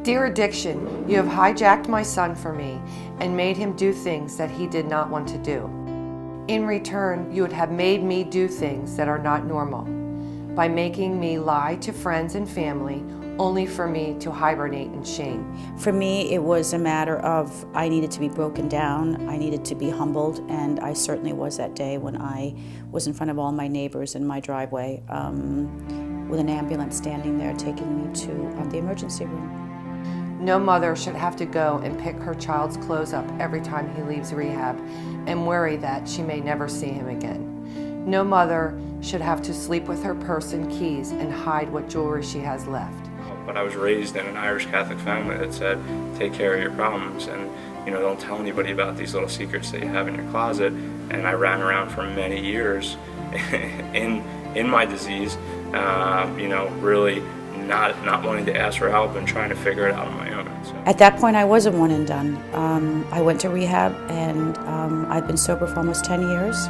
Dear addiction, you have hijacked my son for me and made him do things that he did not want to do. In return, you would have made me do things that are not normal by making me lie to friends and family only for me to hibernate in shame. For me, it was a matter of I needed to be broken down, I needed to be humbled, and I certainly was that day when I was in front of all my neighbors in my driveway with an ambulance standing there taking me to the emergency room. No mother should have to go and pick her child's clothes up every time he leaves rehab and worry that she may never see him again. No mother should have to sleep with her purse and keys and hide what jewelry she has left. But I was raised in an Irish Catholic family that said, take care of your problems and don't tell anybody about these little secrets that you have in your closet. And I ran around for many years in my disease, really not wanting to ask for help and trying to figure it out on my own. So. At that point, I was a one and done. I went to rehab, and I've been sober for almost 10 years,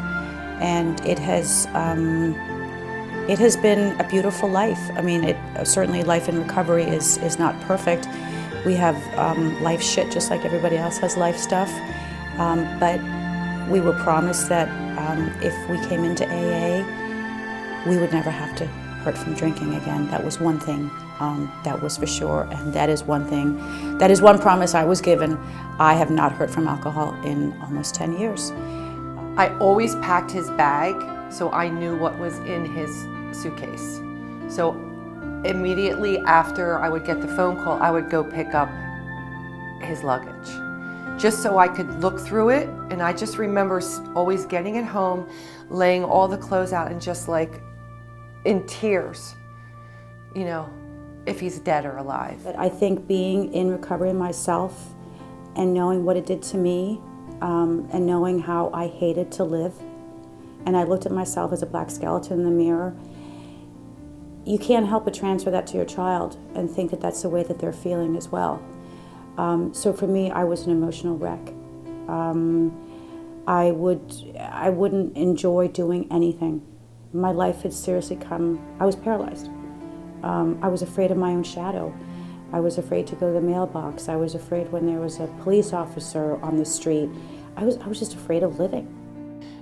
and it has been a beautiful life. I mean, certainly life in recovery is not perfect. We have life shit just like everybody else has life stuff, but we were promised that if we came into AA, we would never have to hurt from drinking again. That was one thing that was for sure, and that is one promise I was given. I have not hurt from alcohol in almost 10 years. I always packed his bag so I knew what was in his suitcase. So immediately after I would get the phone call, I would go pick up his luggage, just so I could look through it. And I just remember always getting it home, laying all the clothes out and just like in tears, if he's dead or alive. But I think being in recovery myself and knowing what it did to me, and knowing how I hated to live, and I looked at myself as a black skeleton in the mirror, you can't help but transfer that to your child and think that that's the way that they're feeling as well. So for me, I was an emotional wreck. I wouldn't enjoy doing anything. My life had seriously I was paralyzed. I was afraid of my own shadow. I was afraid to go to the mailbox. I was afraid when there was a police officer on the street. I was just afraid of living.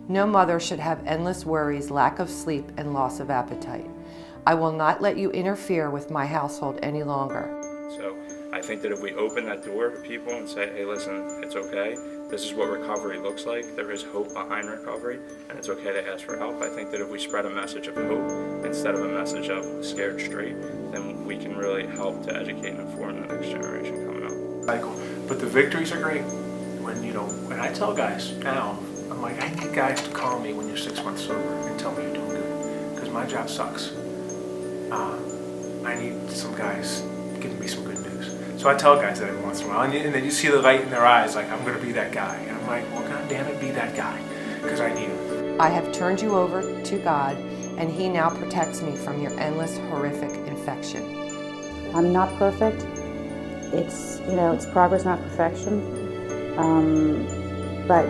No mother should have endless worries, lack of sleep, and loss of appetite. I will not let you interfere with my household any longer. So I think that if we open that door to people and say, hey, listen, it's okay. This is what recovery looks like. There is hope behind recovery, and it's okay to ask for help. I think that if we spread a message of hope instead of a message of scared straight, then we can really help to educate and inform the next generation coming up. Cycle. But the victories are great. When I tell guys now, I'm like, I need guys to call me when you're 6 months sober and tell me you're doing good, because my job sucks. I need some guys giving me some good news. So I tell guys that every once in a while, and then you see the light in their eyes, like, I'm going to be that guy. And I'm like, well, God damn it, be that guy, because I need him. I have turned you over to God, and He now protects me from your endless, horrific infection. I'm not perfect. It's progress, not perfection. But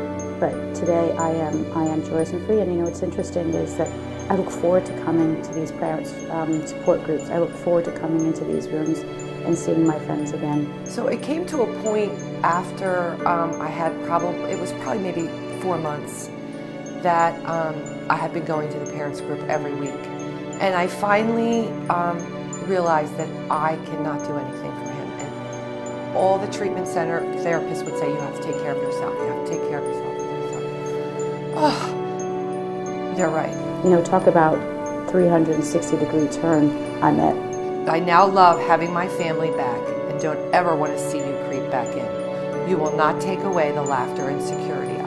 today I am joyous and free. And what's interesting is that I look forward to coming to these parents support groups. I look forward to coming into these rooms and seeing my friends again. So it came to a point after I had it was probably maybe 4 months that I had been going to the parents group every week. And I finally realized that I cannot do anything for him. And all the treatment center therapists would say, you have to take care of yourself. You have to take care of yourself. Oh, they're right. Talk about 360-degree turn. I'm it. I now love having my family back and don't ever want to see you creep back in. You will not take away the laughter and security